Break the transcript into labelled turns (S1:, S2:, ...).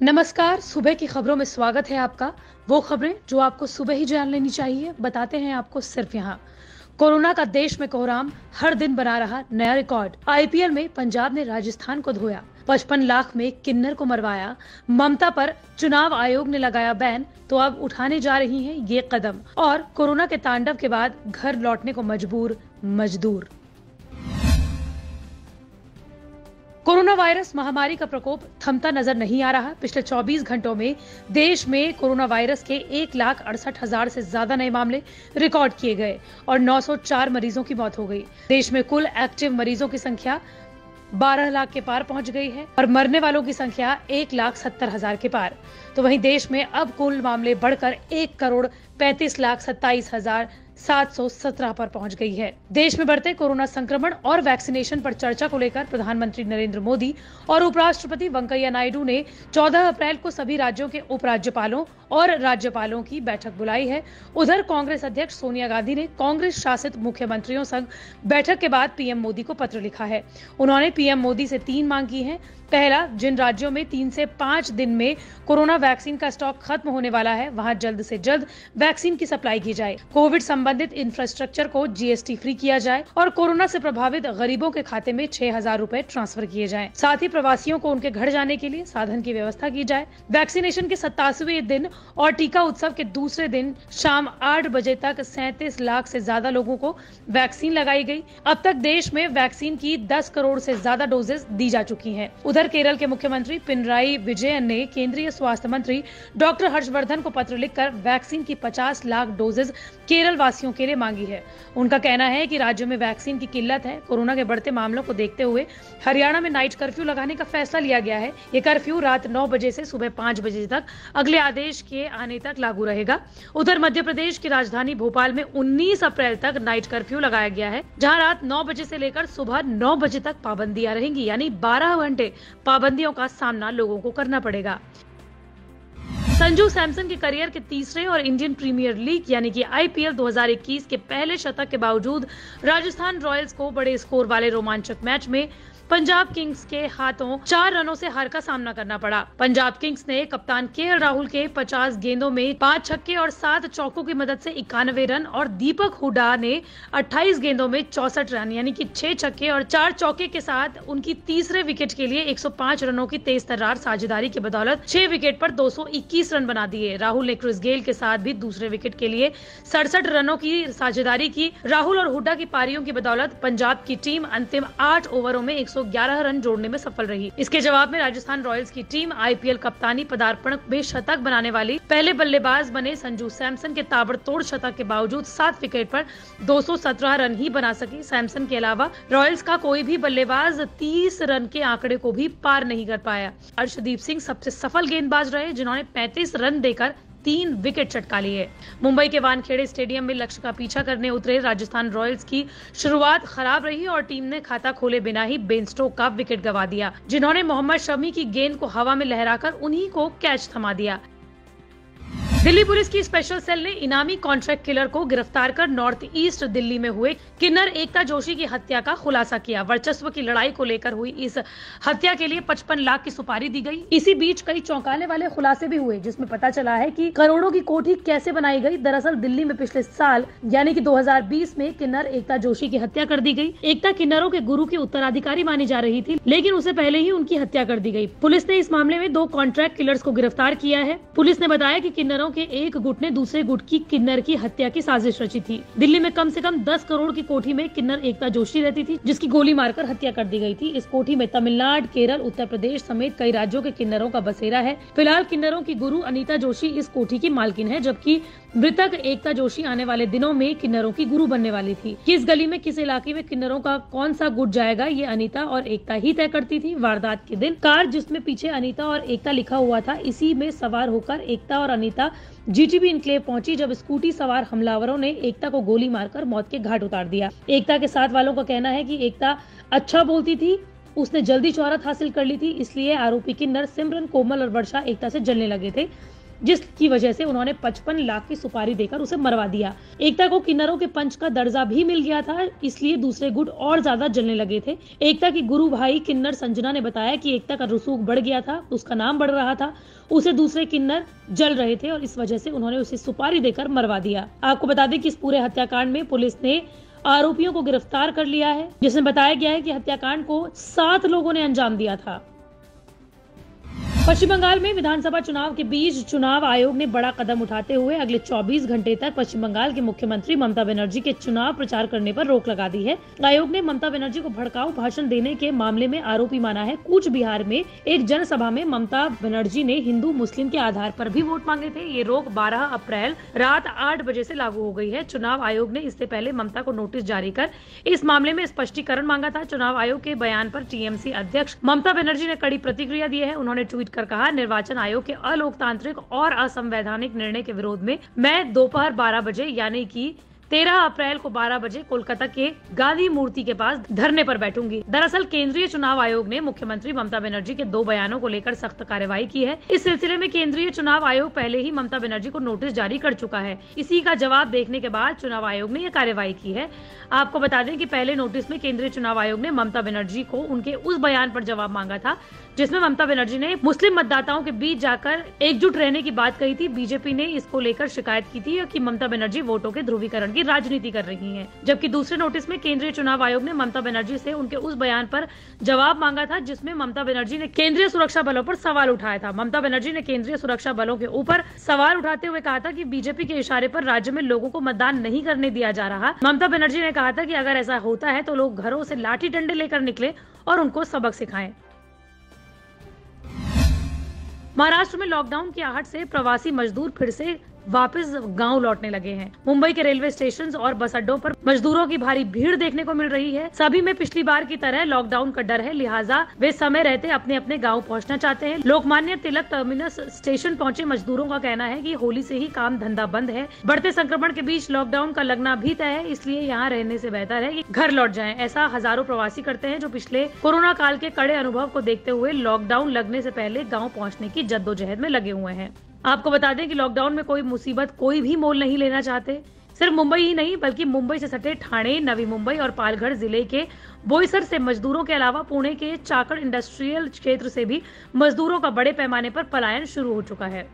S1: नमस्कार। सुबह की खबरों में स्वागत है आपका। वो खबरें जो आपको सुबह ही जान लेनी चाहिए, बताते हैं आपको सिर्फ यहाँ। कोरोना का देश में कोहराम हर दिन बना रहा नया रिकॉर्ड। आईपीएल में पंजाब ने राजस्थान को धोया, 55 लाख में किन्नर को मरवाया। ममता पर चुनाव आयोग ने लगाया बैन, तो अब उठाने जा रही हैं ये कदम। और कोरोना के तांडव के बाद घर लौटने को मजबूर मजदूर। कोरोना वायरस महामारी का प्रकोप थमता नजर नहीं आ रहा। पिछले 24 घंटों में देश में कोरोना वायरस के 1,68,000 से ज्यादा नए मामले रिकॉर्ड किए गए और 904 मरीजों की मौत हो गई। देश में कुल एक्टिव मरीजों की संख्या 12 लाख के पार पहुंच गई है और मरने वालों की संख्या 1,70,000 के पार। तो वहीं देश में अब कुल मामले बढ़कर 1,35,27,717 पर पहुंच गई है। देश में बढ़ते कोरोना संक्रमण और वैक्सीनेशन पर चर्चा को लेकर प्रधानमंत्री नरेंद्र मोदी और उपराष्ट्रपति वेंकैया नायडू ने 14 अप्रैल को सभी राज्यों के उपराज्यपालों और राज्यपालों की बैठक बुलाई है। उधर कांग्रेस अध्यक्ष सोनिया गांधी ने कांग्रेस शासित मुख्यमंत्रियों संग बैठक के बाद पीएम मोदी को पत्र लिखा है। उन्होंने पीएम मोदी से 3 मांग की है। पहला, जिन राज्यों में 3 से 5 दिन में कोरोना वैक्सीन का स्टॉक खत्म होने वाला है, वहां जल्द से जल्द वैक्सीन की सप्लाई की जाए। कोविड संबंधित इंफ्रास्ट्रक्चर को जीएसटी फ्री किया जाए और कोरोना से प्रभावित गरीबों के खाते में 6,000 रुपए ट्रांसफर किए जाएं। साथ ही प्रवासियों को उनके घर जाने के लिए साधन की व्यवस्था की जाए। वैक्सीनेशन के 87वें दिन और टीका उत्सव के दूसरे दिन शाम 8 बजे तक 37 लाख से ज्यादा लोगों को वैक्सीन लगाई गई। अब तक देश में वैक्सीन की 10 करोड़ से ज्यादा डोजेस दी जा चुकी हैं। उधर केरल के मुख्यमंत्री पिनराई विजयन ने केंद्रीय स्वास्थ्य मंत्री डॉक्टर हर्षवर्धन को पत्र लिखकर वैक्सीन की 50 लाख डोजेज केरल वासियों के लिए मांगी है। उनका कहना है कि राज्य में वैक्सीन की किल्लत है। कोरोना के बढ़ते मामलों को देखते हुए हरियाणा में नाइट कर्फ्यू लगाने का फैसला लिया गया है। ये कर्फ्यू रात 9 बजे से सुबह 5 बजे तक अगले आदेश के आने तक लागू रहेगा। उधर मध्य प्रदेश की राजधानी भोपाल में 19 अप्रैल तक नाइट कर्फ्यू लगाया गया है, जहां रात 9 बजे से लेकर सुबह 9 बजे तक पाबंदियां रहेंगी, यानी 12 घंटे पाबंदियों का सामना लोगों को करना पड़ेगा। संजू सैमसन के करियर के तीसरे और इंडियन प्रीमियर लीग यानी कि आईपीएल 2021 के पहले शतक के बावजूद राजस्थान रॉयल्स को बड़े स्कोर वाले रोमांचक मैच में पंजाब किंग्स के हाथों 4 रनों से हार का सामना करना पड़ा। पंजाब किंग्स ने कप्तान केएल राहुल के 50 गेंदों में 5 छक्के और 7 चौकों की मदद से 91 रन और दीपक हुडा ने 28 गेंदों में 64 रन यानी कि 6 छक्के और 4 चौके के साथ उनकी तीसरे विकेट के लिए 105 रनों की तेज तर्रार साझेदारी की बदौलत 6 विकेट पर 221 रन बना दिए। राहुल ने क्रिस गेल के साथ भी दूसरे विकेट के लिए 67 रनों की साझेदारी की। राहुल और हुडा की पारियों की बदौलत पंजाब की टीम अंतिम 8 ओवरों में 111 रन जोड़ने में सफल रही। इसके जवाब में राजस्थान रॉयल्स की टीम आईपीएल कप्तानी पदार्पण में शतक बनाने वाली पहले बल्लेबाज बने संजू सैमसन के ताबड़तोड़ शतक के बावजूद 7 विकेट पर 217 रन ही बना सकी। सैमसन के अलावा रॉयल्स का कोई भी बल्लेबाज 30 रन के आंकड़े को भी पार नहीं कर पाया। अर्शदीप सिंह सबसे सफल गेंदबाज रहे, जिन्होंने 35 रन देकर 3 विकेट चटका लिए। मुंबई के वानखेड़े स्टेडियम में लक्ष्य का पीछा करने उतरे राजस्थान रॉयल्स की शुरुआत खराब रही और टीम ने खाता खोले बिना ही बेन स्टोक का विकेट गंवा दिया, जिन्होंने मोहम्मद शमी की गेंद को हवा में लहराकर उन्हीं को कैच थमा दिया। दिल्ली पुलिस की स्पेशल सेल ने इनामी कॉन्ट्रैक्ट किलर को गिरफ्तार कर नॉर्थ ईस्ट दिल्ली में हुए किन्नर एकता जोशी की हत्या का खुलासा किया। वर्चस्व की लड़ाई को लेकर हुई इस हत्या के लिए 55 लाख की सुपारी दी गई। इसी बीच कई चौंकाने वाले खुलासे भी हुए, जिसमें पता चला है कि करोड़ों की कोठी कैसे बनाई गई। दरअसल दिल्ली में पिछले साल यानी कि 2020 में किन्नर एकता जोशी की हत्या कर दी गई। एकता किन्नरों के गुरु की उत्तराधिकारी मानी जा रही थी, लेकिन उसे पहले ही उनकी हत्या कर दी गई। पुलिस ने इस मामले में 2 कॉन्ट्रैक्ट किलर्स को गिरफ्तार किया है। पुलिस ने बताया कि किन्नरों के एक गुट ने दूसरे गुट की किन्नर की हत्या की साजिश रची थी। दिल्ली में कम से कम 10 करोड़ की कोठी में किन्नर एकता जोशी रहती थी, जिसकी गोली मारकर हत्या कर दी गई थी। इस कोठी में तमिलनाडु, केरल, उत्तर प्रदेश समेत कई राज्यों के किन्नरों का बसेरा है। फिलहाल किन्नरों की गुरु अनीता जोशी इस कोठी की मालकिन है, जबकि मृतक एकता जोशी आने वाले दिनों में किन्नरों की गुरु बनने वाली थी। किस गली में किस इलाके में किन्नरों का कौन सा गुट जाएगा, ये अनीता और एकता ही तय करती थी। वारदात के दिन कार जिसमें पीछे अनीता और एकता लिखा हुआ था, इसी में सवार होकर एकता और अनीता जीटीबी इनक्लेव पहुंची, जब स्कूटी सवार हमलावरों ने एकता को गोली मारकर मौत के घाट उतार दिया। एकता के साथ वालों का कहना है कि एकता अच्छा बोलती थी, उसने जल्दी शोहरत हासिल कर ली थी, इसलिए आरोपी किन्नर सिमरन, कोमल और वर्षा एकता से जलने लगे थे। जिसकी वजह से उन्होंने 55 लाख की सुपारी देकर उसे मरवा दिया। एकता को किन्नरों के पंच का दर्जा भी मिल गया था, इसलिए दूसरे गुट और ज्यादा जलने लगे थे। एकता की गुरु भाई किन्नर संजना ने बताया कि एकता का रसूख बढ़ गया था, उसका नाम बढ़ रहा था, उसे दूसरे किन्नर जल रहे थे और इस वजह से उन्होंने उसे सुपारी देकर मरवा दिया। आपको बता दें कि इस पूरे हत्याकांड में पुलिस ने आरोपियों को गिरफ्तार कर लिया है, जिसमें बताया गया है कि हत्याकांड को 7 लोगों ने अंजाम दिया था। पश्चिम बंगाल में विधानसभा चुनाव के बीच चुनाव आयोग ने बड़ा कदम उठाते हुए अगले 24 घंटे तक पश्चिम बंगाल के मुख्यमंत्री ममता बनर्जी के चुनाव प्रचार करने पर रोक लगा दी है। आयोग ने ममता बनर्जी को भड़काऊ भाषण देने के मामले में आरोपी माना है। कूच बिहार में एक जनसभा में ममता बनर्जी ने हिंदू मुस्लिम के आधार पर भी वोट मांगे थे। ये रोक 12 अप्रैल रात 8 बजे से लागू हो गई है। चुनाव आयोग ने इससे पहले ममता को नोटिस जारी कर इस मामले में स्पष्टीकरण मांगा था। चुनाव आयोग के बयान पर टीएमसी अध्यक्ष ममता बनर्जी ने कड़ी प्रतिक्रिया दी है। उन्होंने ट्वीट कर कहा, निर्वाचन आयोग के अलोकतांत्रिक और असंवैधानिक निर्णय के विरोध में मैं दोपहर 12 बजे यानी कि 13 अप्रैल को 12 बजे कोलकाता के गांधी मूर्ति के पास धरने पर बैठूंगी। दरअसल केंद्रीय चुनाव आयोग ने मुख्यमंत्री ममता बनर्जी के 2 बयानों को लेकर सख्त कार्रवाई की है। इस सिलसिले में केंद्रीय चुनाव आयोग पहले ही ममता बनर्जी को नोटिस जारी कर चुका है। इसी का जवाब देखने के बाद चुनाव आयोग ने यह कार्रवाई की है। आपको बता दें कि पहले नोटिस में केंद्रीय चुनाव आयोग ने ममता बनर्जी को उनके उस बयान पर जवाब मांगा था जिसमें ममता बनर्जी ने मुस्लिम मतदाताओं के बीच जाकर एकजुट रहने की बात कही थी। बीजेपी ने इसको लेकर शिकायत की थी कि ममता बनर्जी वोटों के ध्रुवीकरण की राजनीति कर रही हैं। जबकि दूसरे नोटिस में केंद्रीय चुनाव आयोग ने ममता बनर्जी से उनके उस बयान पर जवाब मांगा था जिसमें ममता बनर्जी ने केंद्रीय सुरक्षा बलों पर सवाल उठाया था। ममता बनर्जी ने केंद्रीय सुरक्षा बलों के ऊपर सवाल उठाते हुए कहा था कि बीजेपी के इशारे पर राज्य में लोगों को मतदान नहीं करने दिया जा रहा। ममता बनर्जी ने कहा था कि अगर ऐसा होता है तो लोग घरों से लाठी डंडे लेकर निकले और उनको सबक सिखाएं। महाराष्ट्र में लॉकडाउन की आहट से प्रवासी मजदूर फिर से वापस गांव लौटने लगे हैं। मुंबई के रेलवे स्टेशन और बस अड्डों पर मजदूरों की भारी भीड़ देखने को मिल रही है। सभी में पिछली बार की तरह लॉकडाउन का डर है, लिहाजा वे समय रहते अपने अपने गांव पहुंचना चाहते हैं। लोकमान्य तिलक टर्मिनस स्टेशन पहुंचे मजदूरों का कहना है कि होली से ही काम धंधा बंद है। बढ़ते संक्रमण के बीच लॉकडाउन का लगना भी तय है, इसलिए यहाँ रहने से बेहतर है कि घर लौट जाएं। ऐसा हजारों प्रवासी करते हैं जो पिछले कोरोना काल के कड़े अनुभव को देखते हुए लॉकडाउन लगने से पहले गाँव पहुँचने की जद्दोजहद में लगे हुए हैं। आपको बता दें कि लॉकडाउन में कोई मुसीबत कोई भी मोल नहीं लेना चाहते। सिर्फ मुंबई ही नहीं बल्कि मुंबई से सटे ठाणे, नवी मुंबई और पालघर जिले के बोईसर से मजदूरों के अलावा पुणे के चाकण इंडस्ट्रियल क्षेत्र से भी मजदूरों का बड़े पैमाने पर पलायन शुरू हो चुका है।